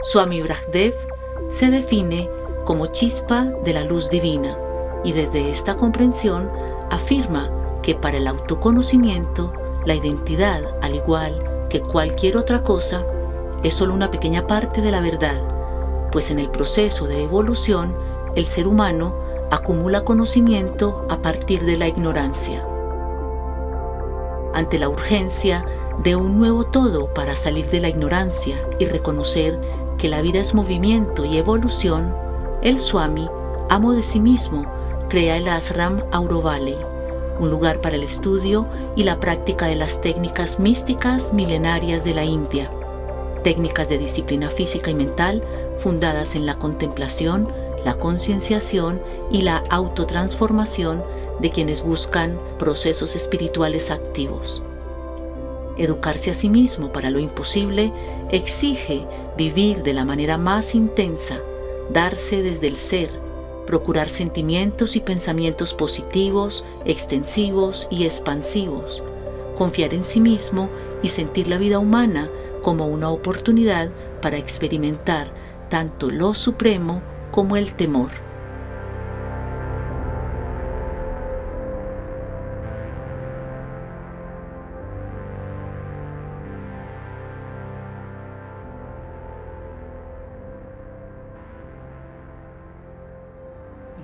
Swami Brahmdev se define como chispa de la luz divina y desde esta comprensión afirma que para el autoconocimiento, la identidad, al igual que cualquier otra cosa, es solo una pequeña parte de la verdad, pues en el proceso de evolución, el ser humano acumula conocimiento a partir de la ignorancia. Ante la urgencia de un nuevo todo para salir de la ignorancia y reconocer que la vida es movimiento y evolución, el Swami, amo de sí mismo, crea el Ashram Aurovalley, un lugar para el estudio y la práctica de las técnicas místicas milenarias de la India, técnicas de disciplina física y mental fundadas en la contemplación, la concienciación y la autotransformación de quienes buscan procesos espirituales activos. Educarse a sí mismo para lo imposible exige vivir de la manera más intensa, darse desde el ser, procurar sentimientos y pensamientos positivos, extensivos y expansivos, confiar en sí mismo y sentir la vida humana como una oportunidad para experimentar tanto lo supremo como el temor.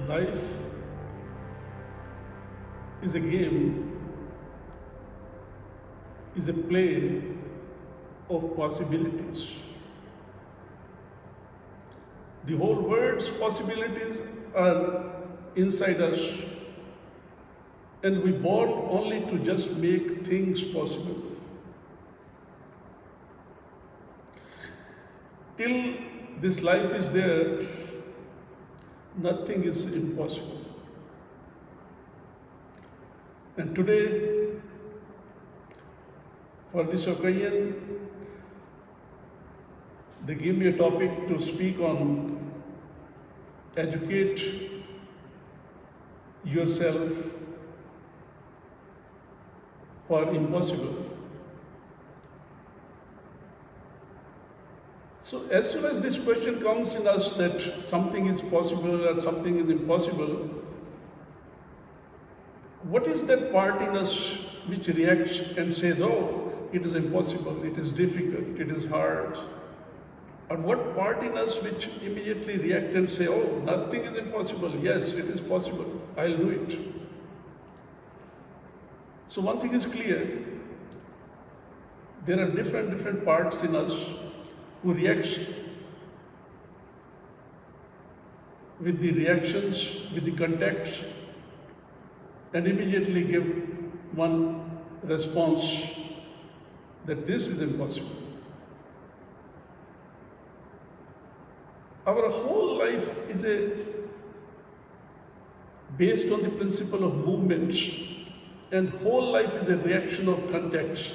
Life is a game, is a play of possibilities. The whole world's possibilities are inside us, and we born only to just make things possible. Till this life is there, nothing is impossible. And today, for this occasion, they give me a topic to speak on: educate yourself for impossible. So as soon as this question comes in us that something is possible or something is impossible, what is that part in us which reacts and says, oh, it is impossible, it is difficult, it is hard? Or what part in us which immediately react and say, oh, nothing is impossible, yes, it is possible, I'll do it. So one thing is clear, there are different parts in us who reacts with the reactions, with the contacts, and immediately give one response that this is impossible. Our whole life is based on the principle of movement, and whole life is a reaction of contacts.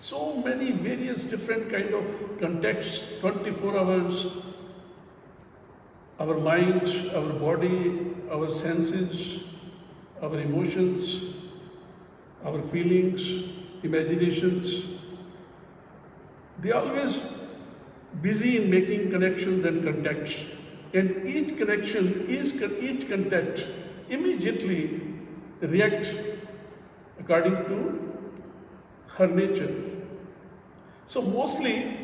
So many various different kind of contacts, 24 hours, our mind, our body, our senses, our emotions, our feelings, imaginations, they are always busy in making connections and contacts. And each connection, each contact immediately react according to her nature. So mostly,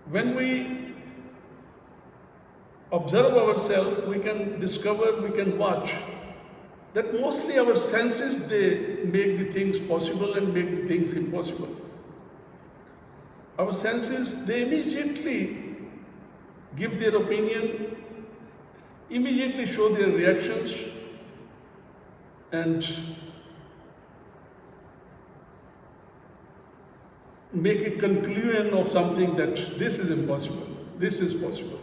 when we observe ourselves, we can discover, we can watch that mostly our senses, they make the things possible and make the things impossible. Our senses, they immediately give their opinion, immediately show their reactions, and make a conclusion of something that this is impossible, this is possible.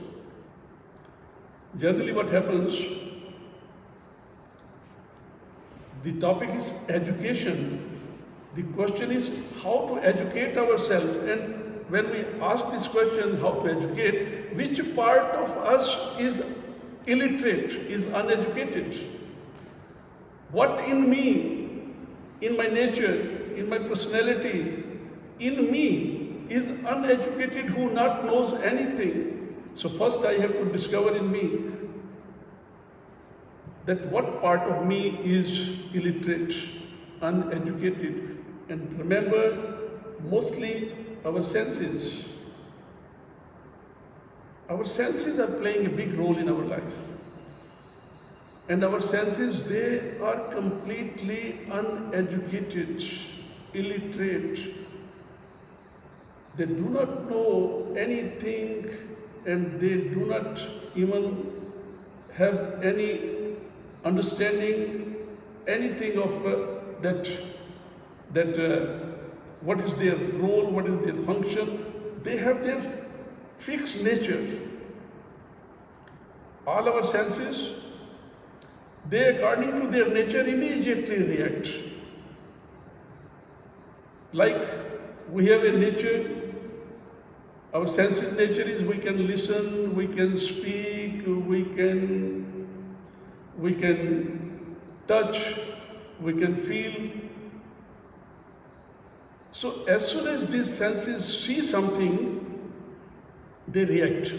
Generally what happens, the topic is education. The question is how to educate ourselves, and when we ask this question, how to educate, which part of us is illiterate, is uneducated? What in me, in my nature, in my personality, in me is uneducated who not knows anything. So first I have to discover in me that what part of me is illiterate, uneducated. And remember, mostly our senses are playing a big role in our life. And our senses, they are completely uneducated, illiterate. They do not know anything, and they do not even have any understanding, anything of what is their role, what is their function. They have their fixed nature. All our senses, they according to their nature immediately react. Like we have a nature, our senses nature is we can listen, we can speak, we can touch, we can feel. So as soon as these senses see something, they react.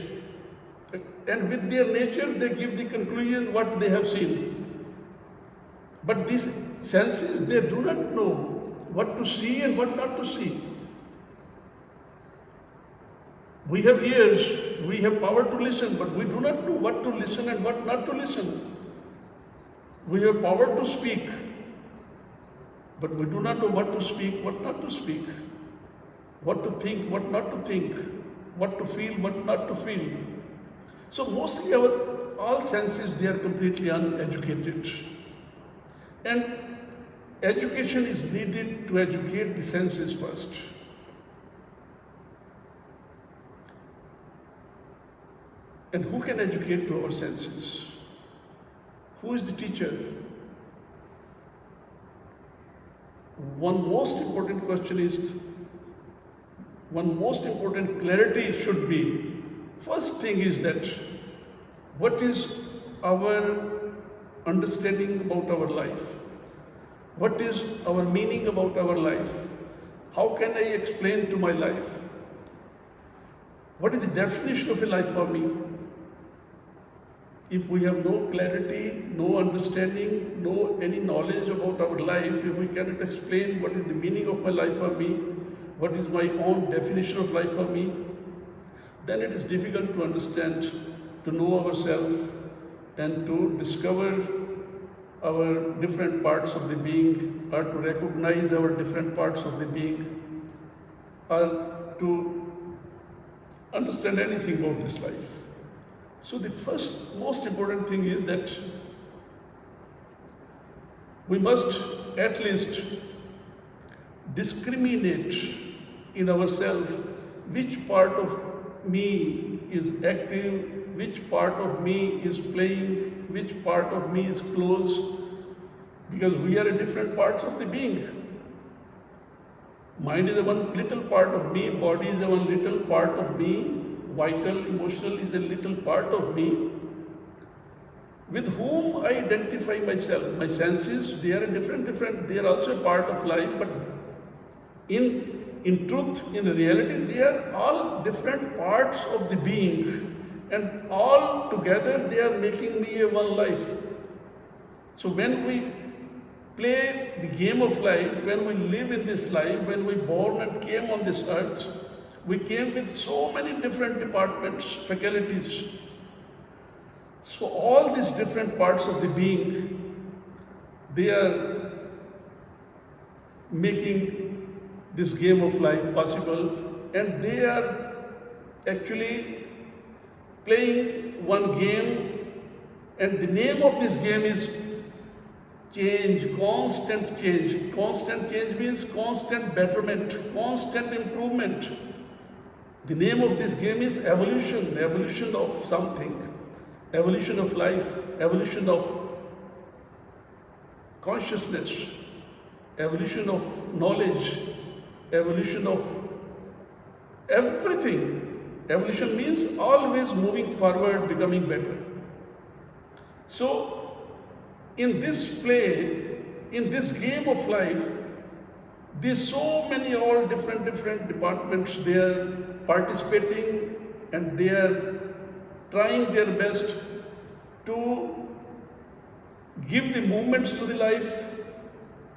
And with their nature, they give the conclusion what they have seen. But these senses, they do not know what to see and what not to see. We have ears, we have power to listen, but we do not know what to listen and what not to listen. We have power to speak, but we do not know what to speak, what not to speak, what to think, what not to think, what to feel, what not to feel. So mostly all senses, they are completely uneducated. And education is needed to educate the senses first. And who can educate to our senses? Who is the teacher? One most important clarity should be, first thing is that what is our understanding about our life? What is our meaning about our life? How can I explain to my life? What is the definition of a life for me? If we have no clarity, no understanding, no any knowledge about our life, if we cannot explain what is the meaning of my life for me, what is my own definition of life for me, then it is difficult to understand, to know ourselves, and to discover our different parts of the being, or to recognize our different parts of the being, or to understand anything about this life. So the first most important thing is that we must at least discriminate in ourselves which part of me is active, which part of me is playing, which part of me is closed, because we are in different parts of the being. Mind is a one little part of me, body is a one little part of me, vital, emotional is a little part of me, with whom I identify myself. My senses, they are different, they are also a part of life, but in truth, in reality, they are all different parts of the being, and all together they are making me a one life. So when we play the game of life, when we live in this life, when we born and came on this earth, we came with so many different departments, faculties. So all these different parts of the being, they are making this game of life possible, and they are actually playing one game, and the name of this game is change, constant change. Constant change means constant betterment, constant improvement. The name of this game is evolution, evolution of something, evolution of life, evolution of consciousness, evolution of knowledge, evolution of everything. Evolution means always moving forward, becoming better. So, in this play, in this game of life, There's so many all different departments, they are participating and they are trying their best to give the movements to the life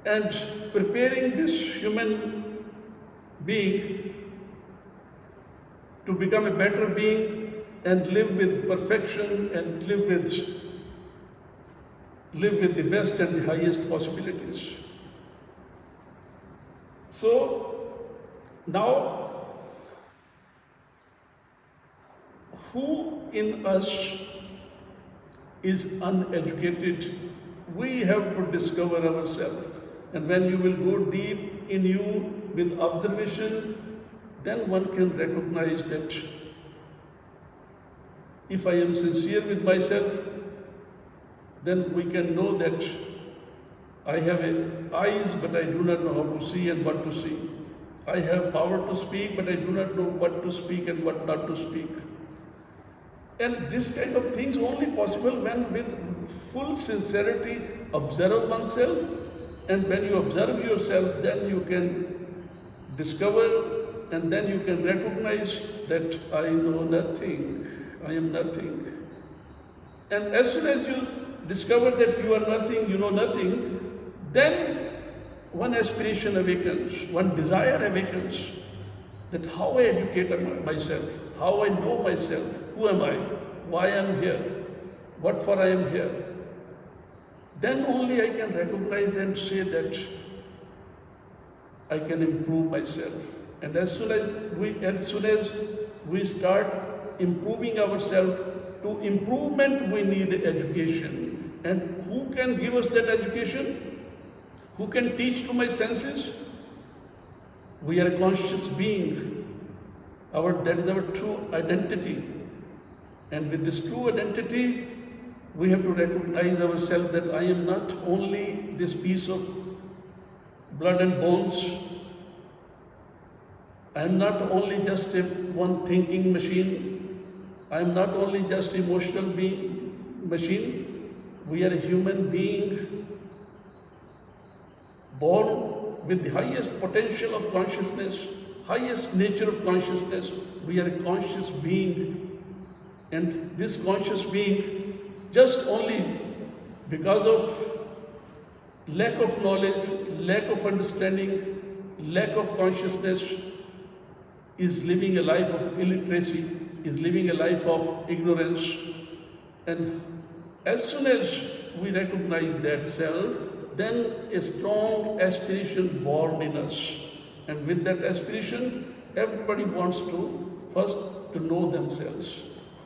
and preparing this human being to become a better being and live with perfection and live with the best and the highest possibilities. So now, who in us is uneducated? We have to discover ourselves. And when you will go deep in you with observation, then one can recognize that if I am sincere with myself, then we can know that I have eyes, but I do not know how to see and what to see. I have power to speak, but I do not know what to speak and what not to speak. And this kind of things only possible when with full sincerity observe oneself. And when you observe yourself, then you can discover and then you can recognize that I know nothing, I am nothing. And as soon as you discover that you are nothing, you know nothing, then one aspiration awakens, one desire awakens, that how I educate myself, how I know myself, who am I, why I am here, what for I am here. Then only I can recognize and say that I can improve myself. And as soon as we start improving ourselves, to improvement we need education. And who can give us that education? Who can teach to my senses? We are a conscious being. That is our true identity. And with this true identity, we have to recognize ourselves that I am not only this piece of blood and bones. I am not only just one thinking machine. I am not only just emotional machine. We are a human being born with the highest potential of consciousness, highest nature of consciousness. We are a conscious being. And this conscious being, just only because of lack of knowledge, lack of understanding, lack of consciousness, is living a life of illiteracy, is living a life of ignorance. And as soon as we recognize that self, then a strong aspiration born in us. And with that aspiration, everybody wants to first to know themselves.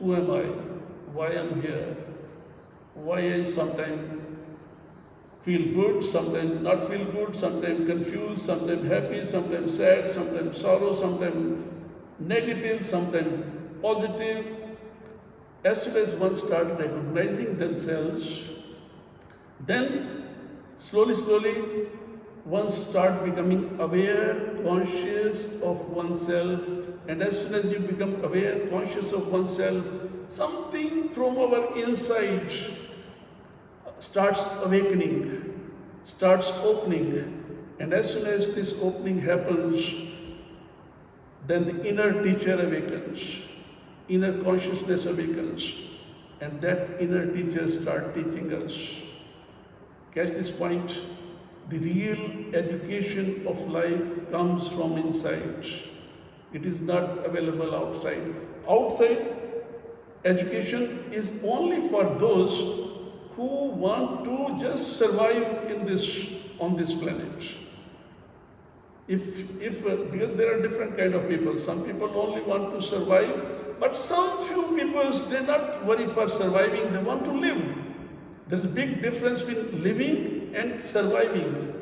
Who am I? Why am here? Why I sometimes feel good, sometimes not feel good, sometimes confused, sometimes happy, sometimes sad, sometimes sorrow, sometimes negative, sometimes positive. As soon as one starts recognizing themselves, then slowly, one starts becoming aware, conscious of oneself. And as soon as you become aware, conscious of oneself, something from our inside starts awakening, starts opening. And as soon as this opening happens, then the inner teacher awakens, inner consciousness awakens, and that inner teacher starts teaching us. Catch this point? The real education of life comes from inside. It is not available outside. Outside education is only for those who want to just survive on this planet. Because there are different kind of people. Some people only want to survive, but some few people, they not worry for surviving, they want to live. There's a big difference between living and surviving.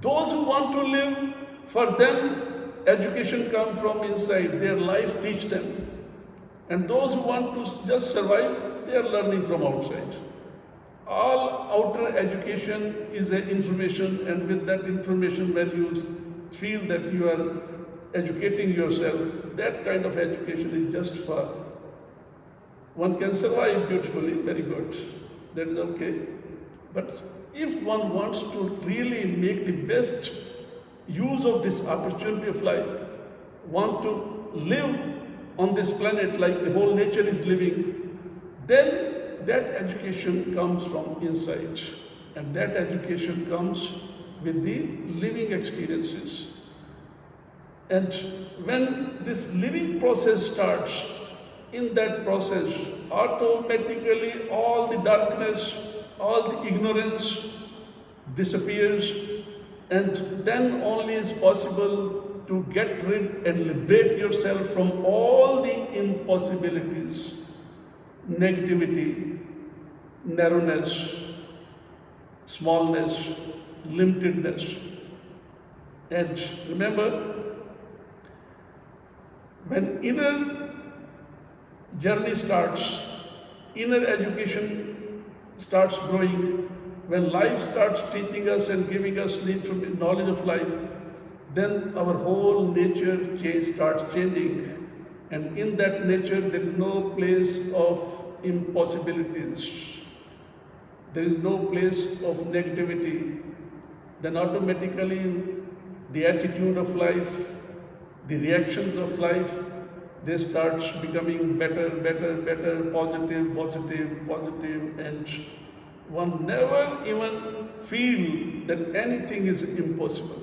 Those who want to live, for them, education comes from inside. Their life teach them. And those who want to just survive, they are learning from outside. All outer education is an information, and with that information, when you feel that you are educating yourself, that kind of education is just for one can survive beautifully, very good. That is okay. But if one wants to really make the best use of this opportunity of life, want to live on this planet like the whole nature is living, then that education comes from inside. And that education comes with the living experiences. And when this living process starts, in that process, automatically all the darkness, all the ignorance disappears, and then only is possible to get rid and liberate yourself from all the impossibilities, negativity, narrowness, smallness, limitedness. And remember, when inner journey starts, inner education starts growing, when life starts teaching us and giving us the knowledge of life, then our whole nature starts changing. And in that nature, there is no place of impossibilities. There is no place of negativity. Then automatically, the attitude of life, the reactions of life, they start becoming better, positive, and one never even feel that anything is impossible,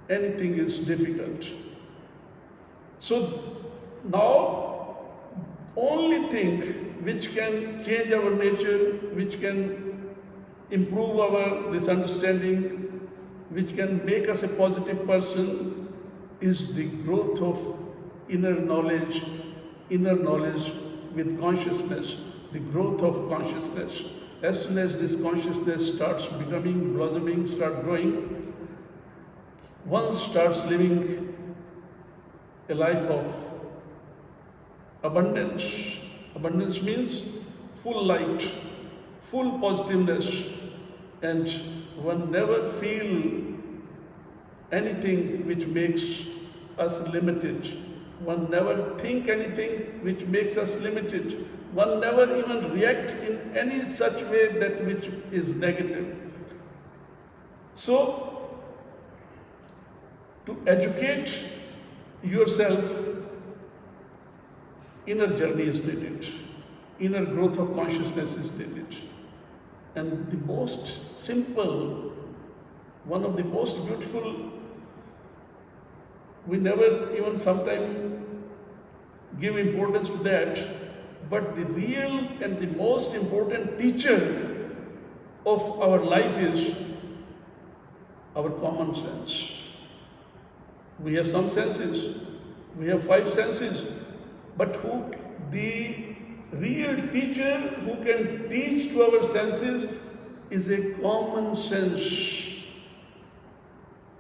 anything is difficult. So now, only thing which can change our nature, which can improve our this understanding, which can make us a positive person, is the growth of inner knowledge with consciousness, the growth of consciousness. As soon as this consciousness starts becoming, blossoming, start growing, one starts living a life of abundance. Abundance means full light, full positiveness, and one never feel anything which makes us limited. One never think anything which makes us limited. One never even react in any such way that which is negative. So, to educate yourself, inner journey is needed. Inner growth of consciousness is needed. And the most simple, one of the most beautiful, we never even sometimes give importance to that, but the real and the most important teacher of our life is our common sense. We have some senses, we have 5 senses, but the real teacher who can teach to our senses is a common sense.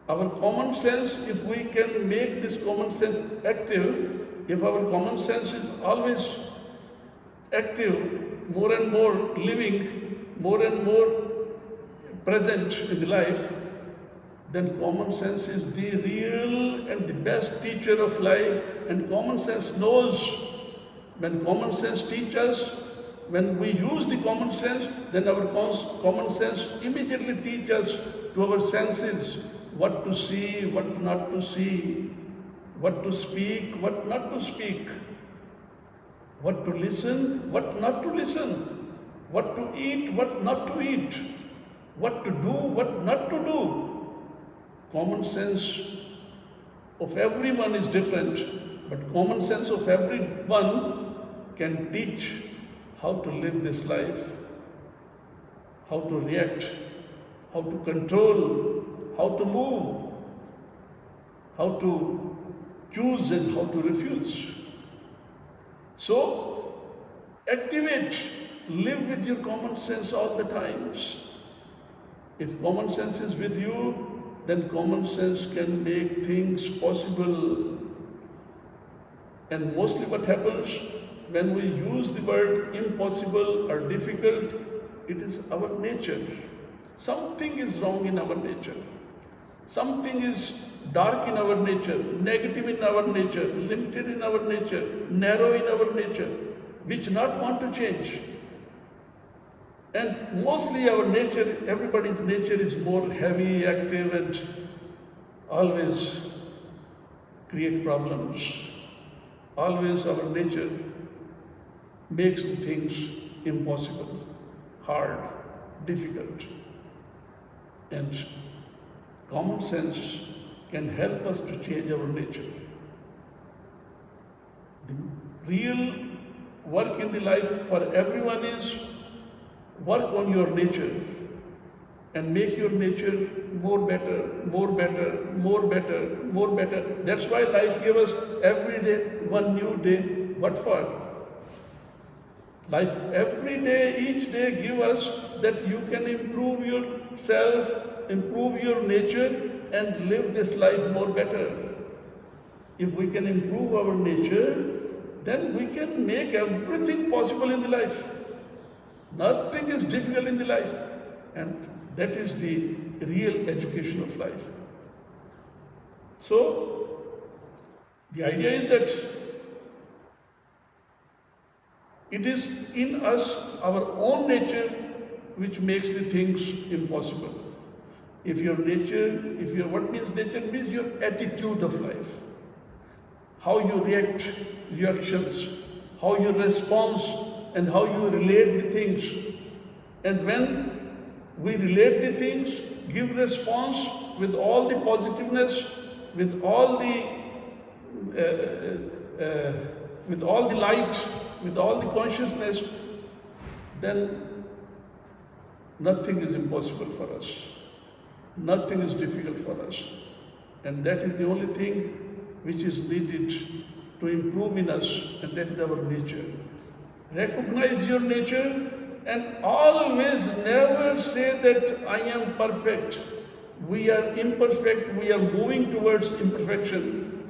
Our common sense, if we can make this common sense active, if our common sense is always active, more and more living, more and more present in the life, then common sense is the real and the best teacher of life. And common sense knows, when common sense teaches us, when we use the common sense, then our common sense immediately teaches us to our senses what to see, what not to see, what to speak, what not to speak, what to listen, what not to listen, what to eat, what not to eat, what to do, what not to do. Common sense of everyone is different, but common sense of everyone can teach how to live this life, how to react, how to control, how to move, how to choose and how to refuse. So, activate, live with your common sense all the times. If common sense is with you, then common sense can make things possible. And mostly what happens when we use the word impossible or difficult, it is our nature. Something is wrong in our nature. Something is dark in our nature, negative in our nature, limited in our nature, narrow in our nature, which not want to change. And mostly our nature, everybody's nature is more heavy, active, and always create problems. Always our nature makes the things impossible, hard, difficult. And common sense can help us to change our nature. The real work in the life for everyone is work on your nature and make your nature more better, more better, more better, more better. That's why life gave us every day one new day. What for? Life every day, each day give us that you can improve yourself, improve your nature and live this life more better. If we can improve our nature, then we can make everything possible in the life. Nothing is difficult in the life. And that is the real education of life. So, the idea is that it is in us, our own nature, which makes the things impossible. If your nature, what means nature? Means your attitude of life. How you react, reactions, how you respond, and how you relate the things. And when we relate the things, give response with all the positiveness, with all the light, with all the consciousness, then nothing is impossible for us. Nothing is difficult for us. And that is the only thing which is needed to improve in us, and that is our nature. Recognize your nature and always never say that I am perfect. We are imperfect, we are moving towards imperfection.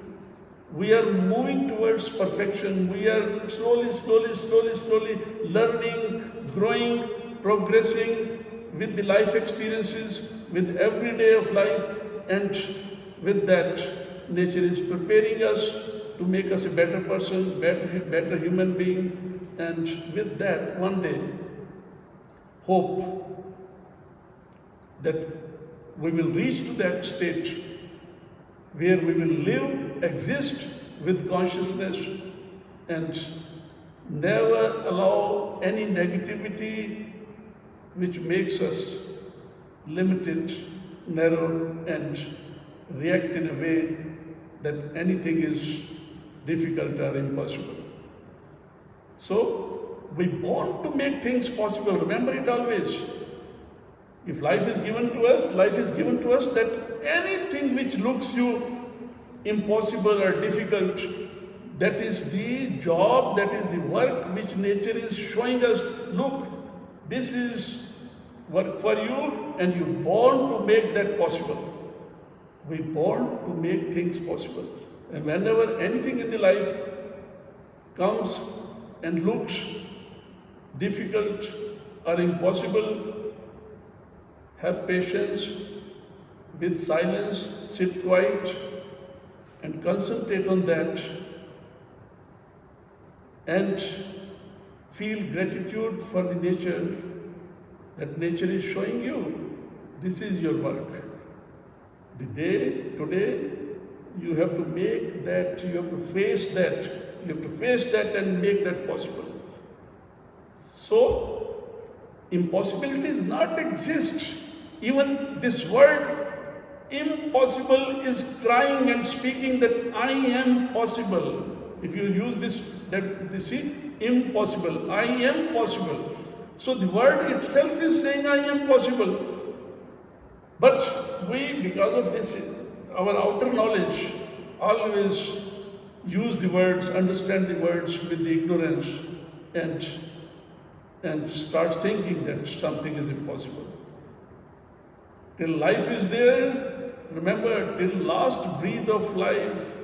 We are moving towards perfection. We are slowly learning, growing, progressing with the life experiences, with every day of life, and with that, nature is preparing us to make us a better person, better human being, and with that, one day, hope that we will reach to that state where we will live, exist with consciousness and never allow any negativity which makes us limited, narrow, and react in a way that anything is difficult or impossible. So, we want to make things possible. Remember it always. If life is given to us that anything which looks you impossible or difficult, that is the job, that is the work which nature is showing us. Look, this is work for you, and you're born to make that possible. We're born to make things possible. And whenever anything in the life comes and looks difficult or impossible, have patience, with silence, sit quiet and concentrate on that and feel gratitude for the nature, that nature is showing you. This is your work. The day, today, you have to make that, you have to face that, and make that possible. So, impossibilities not exist. Even this word impossible is crying and speaking that I am possible. If you use this impossible, I am possible. So the word itself is saying I am possible. But we, because of this, our outer knowledge, always use the words, understand the words with the ignorance, and start thinking that something is impossible. Till life is there, remember, till last breath of life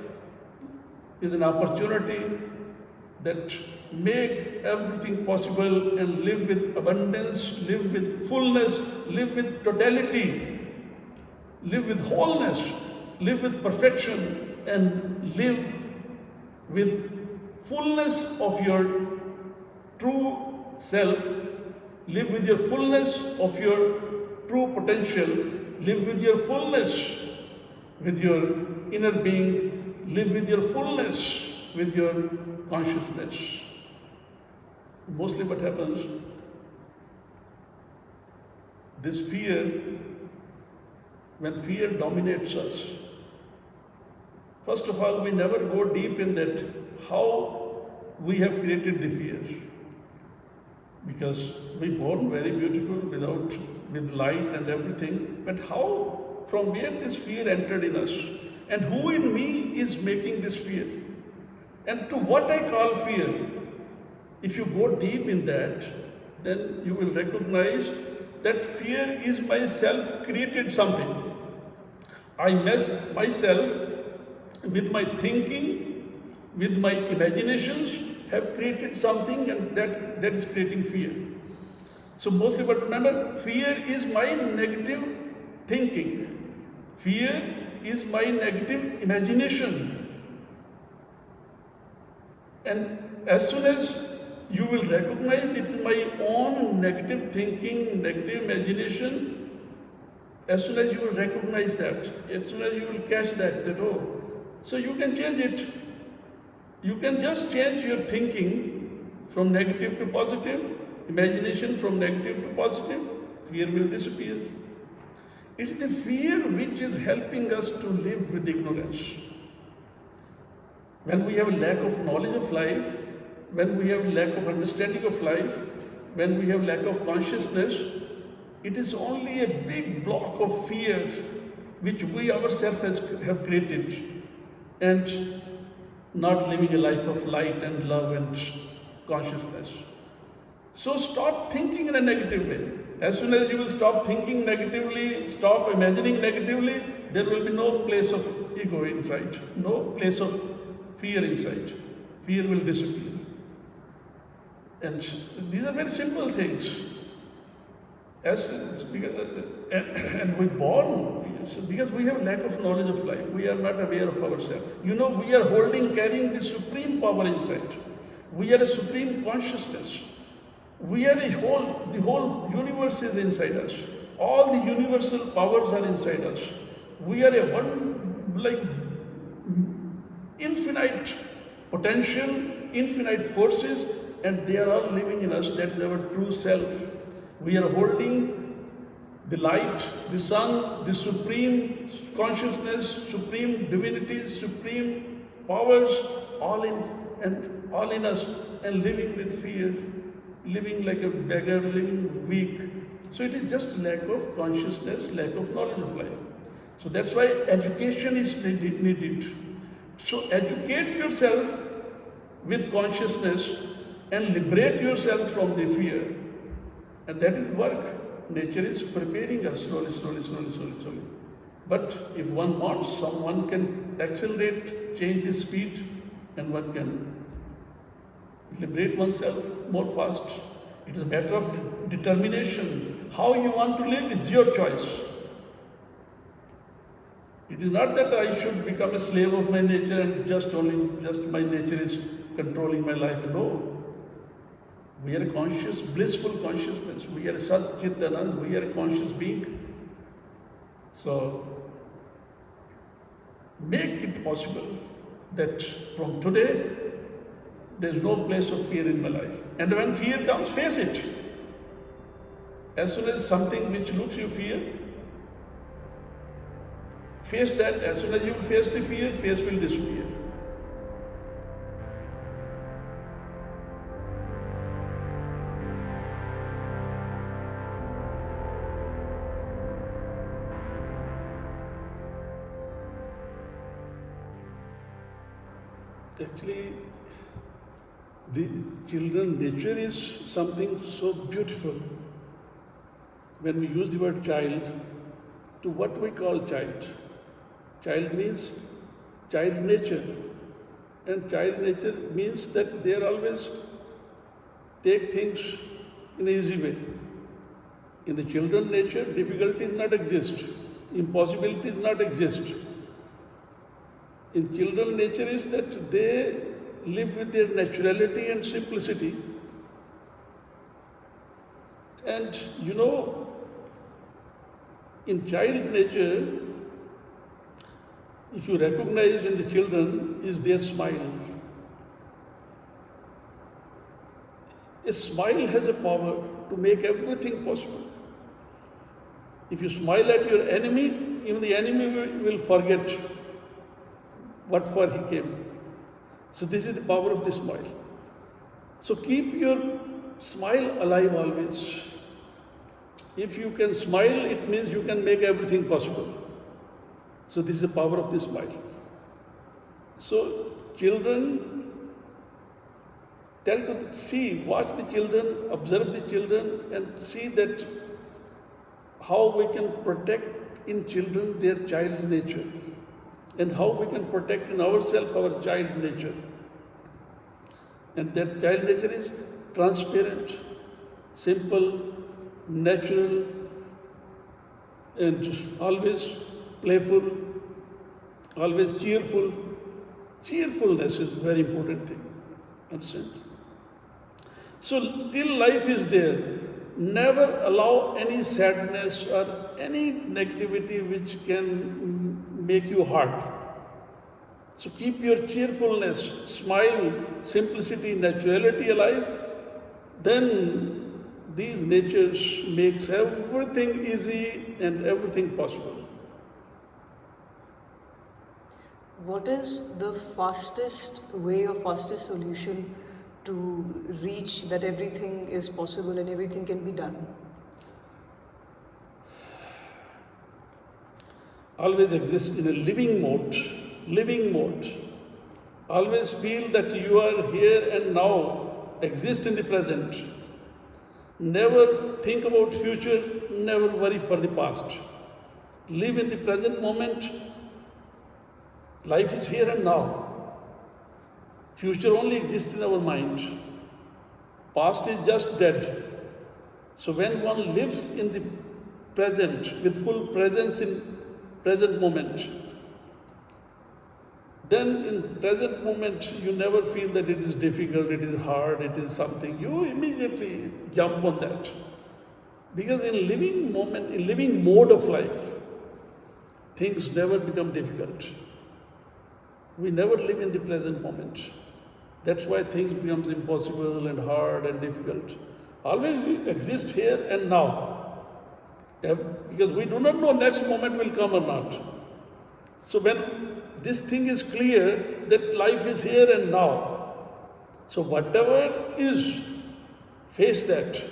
is an opportunity that make everything possible and live with abundance, live with fullness, live with totality, live with wholeness, live with perfection, and live with fullness of your true self, live with your fullness of your true potential, live with your fullness, with your inner being, live with your fullness, with your consciousness. Mostly what happens, this fear, when fear dominates us, first of all, we never go deep in that, how we have created the fear. Because we born very beautiful with light and everything, but how, from where this fear entered in us, and who in me is making this fear, and to what I call fear. If you go deep in that, then you will recognize that fear is my self-created something. I mess myself with my thinking, with my imaginations, have created something, and that is creating fear. So mostly, but remember, fear is my negative thinking. Fear is my negative imagination. And as soon as you will recognize it is my own negative thinking, negative imagination, as soon as you will recognize that, as soon as you will catch that oh, so you can change it. You can just change your thinking from negative to positive, imagination from negative to positive, fear will disappear. It is the fear which is helping us to live with ignorance. When we have a lack of knowledge of life, when we have lack of understanding of life, when we have lack of consciousness, it is only a big block of fear which we ourselves have created, and not living a life of light and love and consciousness. So stop thinking in a negative way. As soon as you will stop thinking negatively, stop imagining negatively, there will be no place of ego inside, no place of fear inside. Fear will disappear. And these are very simple things. And we're born, because we have lack of knowledge of life, we are not aware of ourselves. We are carrying the supreme power inside. We are a supreme consciousness. We are the whole universe is inside us. All the universal powers are inside us. We are infinite potential, infinite forces, and they are all living in us. That is our true self. We are holding the light, the sun, the supreme consciousness, supreme divinity, supreme powers, all in us, and living with fear, living like a beggar, living weak. So it is just lack of consciousness, lack of knowledge of life. So that's why education is needed. So educate yourself with consciousness and liberate yourself from the fear. And that is work. Nature is preparing us slowly. But if one wants, someone can accelerate, change the speed, and one can liberate oneself more fast. It is a matter of determination. How you want to live is your choice. It is not that I should become a slave of my nature and just my nature is controlling my life. No. We are a conscious, blissful consciousness. We are Sat Chit Anand. We are a conscious being. So, make it possible that from today, there is no place of fear in my life. And when fear comes, face it. As soon as something which looks you fear, face that. As soon as you face the fear will disappear. Actually, the children, nature is something so beautiful. When we use the word child, to what we call child? Child means child nature. And child nature means that they always take things in an easy way. In the children nature, difficulties not exist. Impossibilities not exist. In children nature is that they live with their naturality and simplicity. And in child nature, if you recognize in the children, is their smile. A smile has a power to make everything possible. If you smile at your enemy, even the enemy will forget what for he came. So this is the power of the smile. So keep your smile alive always. If you can smile, it means you can make everything possible. So this is the power of the smile. So children, watch the children, observe the children, and see that how we can protect in children their child's nature, and how we can protect in ourselves our child nature. And that child nature is transparent, simple, natural, and always playful, always cheerful. Cheerfulness is a very important thing. Understand? So till life is there, never allow any sadness or any negativity which can make you hard. So keep your cheerfulness, smile, simplicity, naturality alive. Then these natures makes everything easy and everything possible. What is the fastest way or fastest solution to reach that everything is possible and everything can be done? Always exist in a living mode. Always feel that you are here and now, exist in the present. Never think about future, never worry for the past. Live in the present moment. Life is here and now. Future only exists in our mind. Past is just dead. So when one lives in the present, with full presence in present moment, then in present moment you never feel that it is difficult, it is hard, it is something. You immediately jump on that. Because in living mode of life, things never become difficult. We never live in the present moment. That's why things becomes impossible and hard and difficult. Always we exist here and now. Because we do not know next moment will come or not. So when this thing is clear that life is here and now, so whatever is, face that,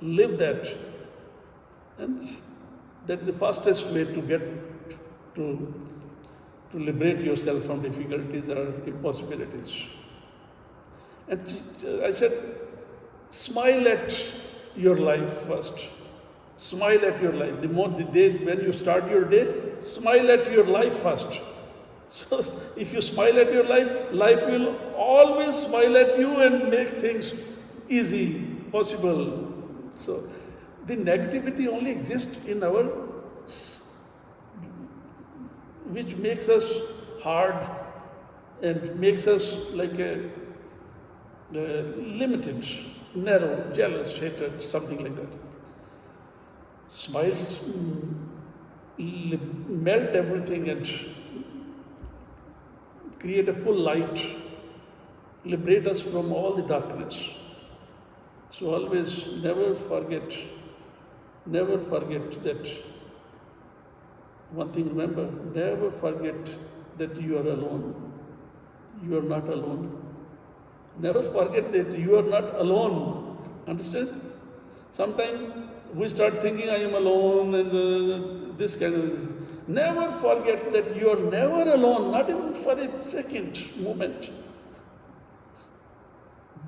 live that, and that's the fastest way to get to liberate yourself from difficulties or impossibilities. And I said, smile at your life first. Smile at your life. When you start your day, smile at your life first. So if you smile at your life, life will always smile at you and make things easy, possible. So the negativity only exists in our, which makes us hard and makes us like a limited, narrow, jealous, hated, something like that. Smile, melt everything and create a full light, liberate us from all the darkness. So always never forget that. One thing remember, never forget that you are alone. You are not alone. Never forget that you are not alone. Understand? Sometimes we start thinking I am alone and this kind of. Never forget that you are never alone, not even for a second moment.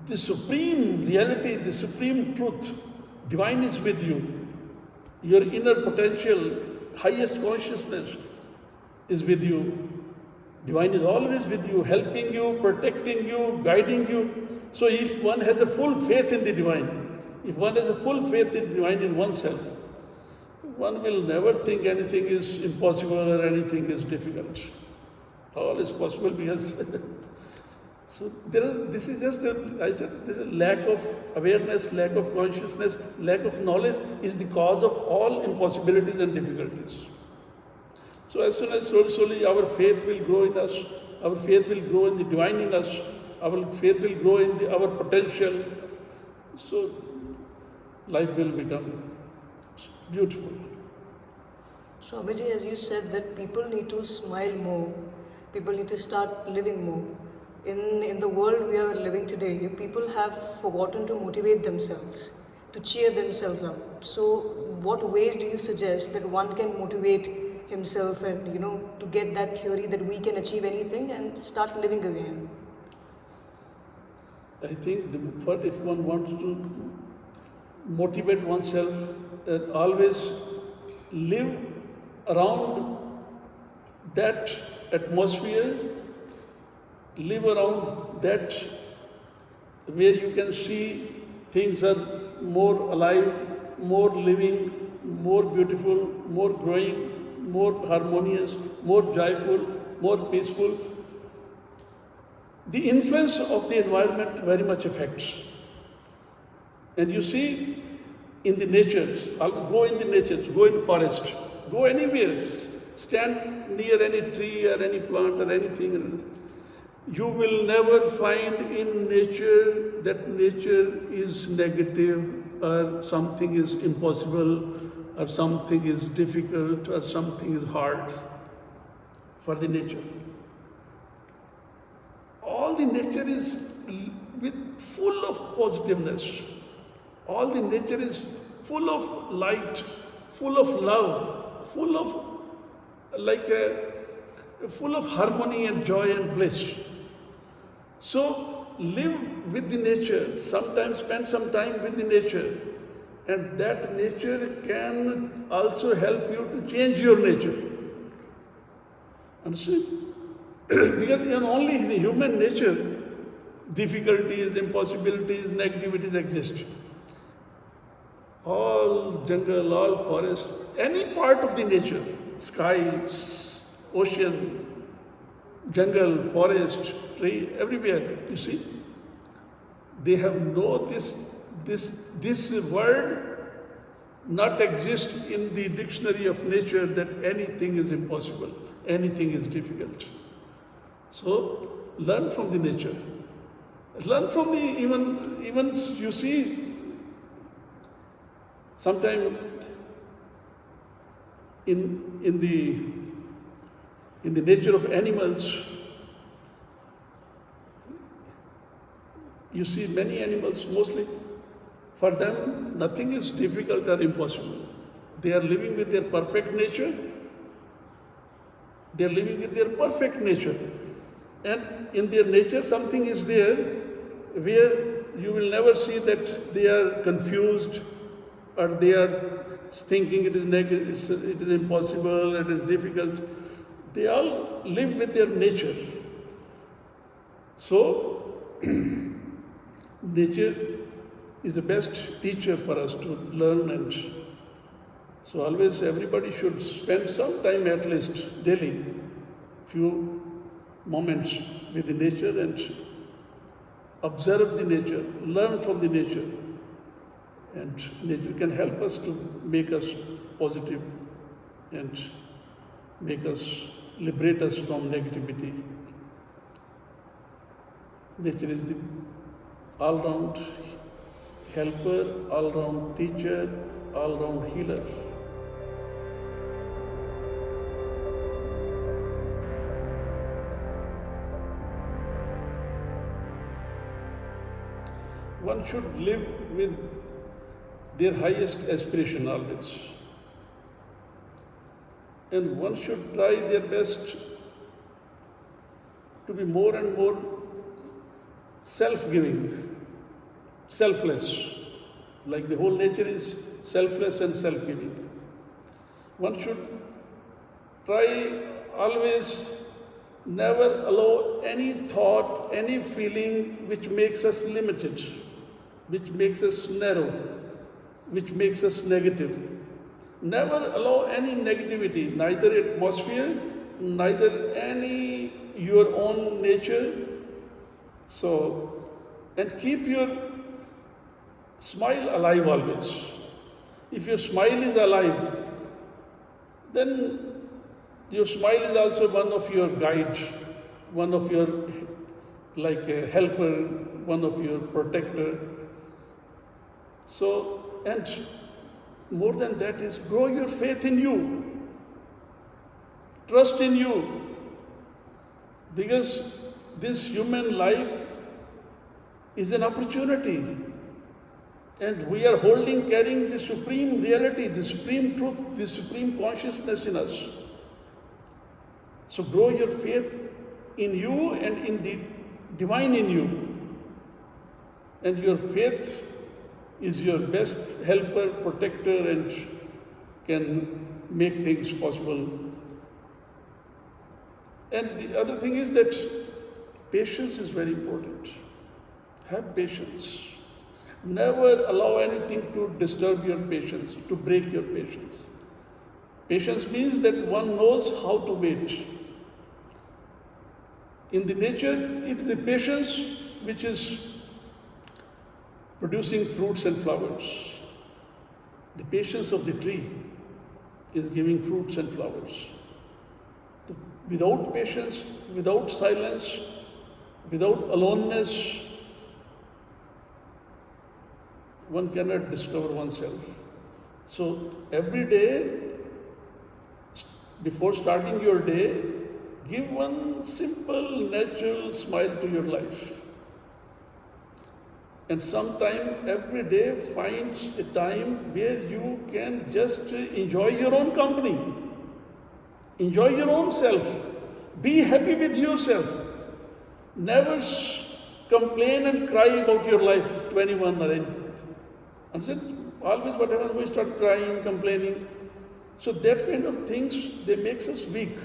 The supreme reality, the supreme truth, divine is with you. Your inner potential, highest consciousness is with you. Divine is always with you, helping you, protecting you, guiding you. So if one has a full faith in the divine, if one has a full faith in divine in oneself, one will never think anything is impossible or anything is difficult. All is possible because so this is just this is a lack of awareness, lack of consciousness, lack of knowledge is the cause of all impossibilities and difficulties. So as soon as slowly our faith will grow in us, our faith will grow in the divine in us, our faith will grow in our potential. So life will become beautiful. Swamiji, as you said that people need to smile more, people need to start living more. In the world we are living today, people have forgotten to motivate themselves, to cheer themselves up. So what ways do you suggest that one can motivate himself and to get that theory that we can achieve anything and start living again? I think if one wants to motivate oneself, always live around that atmosphere, live around that where you can see things are more alive, more living, more beautiful, more growing, more harmonious, more joyful, more peaceful. The influence of the environment very much affects. And you see in the nature, go in the nature, go in the forest, go anywhere, stand near any tree or any plant or anything. You will never find in nature that nature is negative or something is impossible or something is difficult or something is hard for the nature. All the nature is full of positiveness. All the nature is full of light, full of love, full of harmony and joy and bliss. So live with the nature, sometimes spend some time with the nature, and that nature can also help you to change your nature. Understand? Because in only in the human nature, difficulties, impossibilities, negativities exist. All jungle, all forest, any part of the nature, sky, ocean, jungle, forest, tree, everywhere, you see, they have this word not exist in the dictionary of nature that anything is impossible, anything is difficult. So learn from the nature. Learn from the even you see, sometime in the nature of animals, you see many animals, mostly, for them nothing is difficult or impossible. They are living with their perfect nature. They are living with their perfect nature. And in their nature something is there where you will never see that they are confused or they are thinking it is negative, it is impossible, it is difficult. They all live with their nature. So, nature is the best teacher for us to learn, and so always everybody should spend some time at least daily, few moments with the nature and observe the nature, learn from the nature. And nature can help us to make us positive and liberate us from negativity. Nature is the all-round helper, all-round teacher, all-round healer. One should live with their highest aspiration always. And one should try their best to be more and more self-giving, selfless. Like the whole nature is selfless and self-giving. One should try always never allow any thought, any feeling which makes us limited, which makes us narrow, which makes us negative. Never allow any negativity, neither atmosphere, neither any your own nature. So, and keep your smile alive always. If your smile is alive, then Your smile is also one of your guides, one of your, like a helper, one of your protector. So, and more than that is grow your faith in you, trust in you, because this human life is an opportunity, and we are carrying the supreme reality, the supreme truth, the supreme consciousness in us. So grow your faith in you and in the divine in you. And your faith is your best helper, protector, and can make things possible. And the other thing is that patience is very important. Have patience. Never allow anything to disturb your patience, to break your patience. Patience means that one knows how to wait. In the nature, it is the patience which is producing fruits and flowers. The patience of the tree is giving fruits and flowers. Without patience, without silence, without aloneness, one cannot discover oneself. So every day, before starting your day, give one simple, natural smile to your life. And sometime every day finds a time where you can just enjoy your own company. Enjoy your own self. Be happy with yourself. Never complain and cry about your life to anyone or anything. And always what happens, we start crying, complaining. So that kind of things, they makes us weak.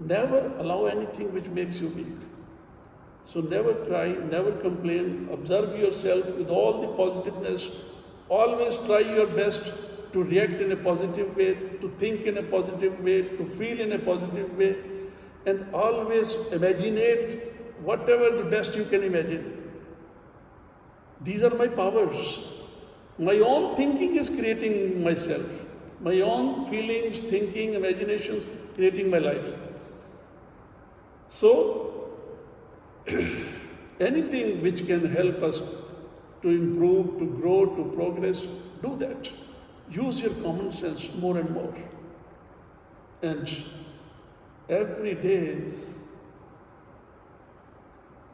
Never allow anything which makes you weak. So never cry, never complain, observe yourself with all the positiveness. Always try your best to react in a positive way, to think in a positive way, to feel in a positive way, and always imaginate whatever the best you can imagine. These are my powers. My own thinking is creating myself. My own feelings, thinking, imaginations, creating my life. So, anything which can help us to improve, to grow, to progress, do that. Use your common sense more and more. And every day,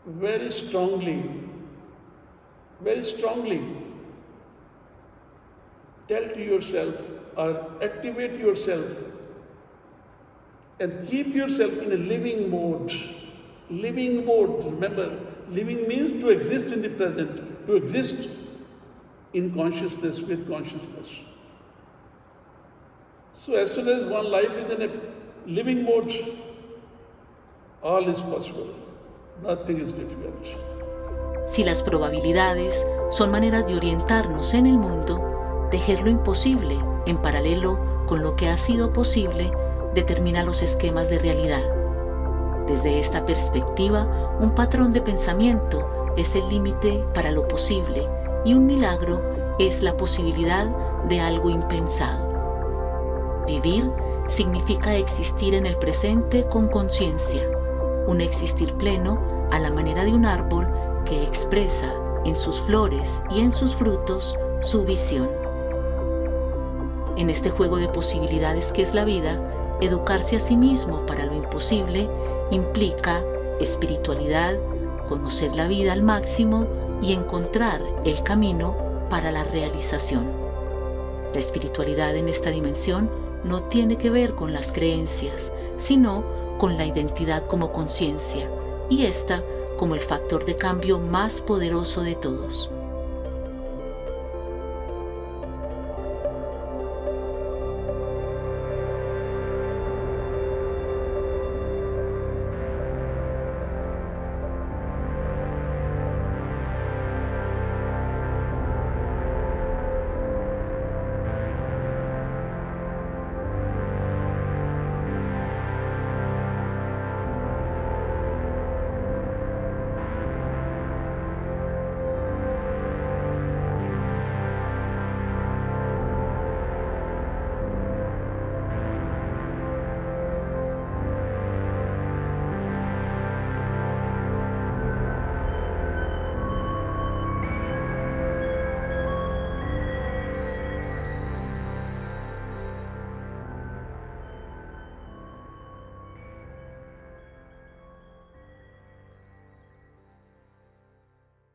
very strongly, tell to yourself or activate yourself and keep yourself in a living mode. Living mode, remember, living means to exist in the present, to exist in consciousness, with consciousness. So as soon as one life is in a living mode, all is possible. Nothing is difficult. Si las probabilidades son maneras de orientarnos en el mundo, tejer lo imposible en paralelo con lo que ha sido posible determina los esquemas de realidad. Desde esta perspectiva, un patrón de pensamiento es el límite para lo posible y un milagro es la posibilidad de algo impensado. Vivir significa existir en el presente con conciencia, un existir pleno a la manera de un árbol que expresa en sus flores y en sus frutos su visión. En este juego de posibilidades que es la vida, educarse a sí mismo para lo imposible implica espiritualidad, conocer la vida al máximo y encontrar el camino para la realización. La espiritualidad en esta dimensión no tiene que ver con las creencias, sino con la identidad como conciencia, y esta como el factor de cambio más poderoso de todos.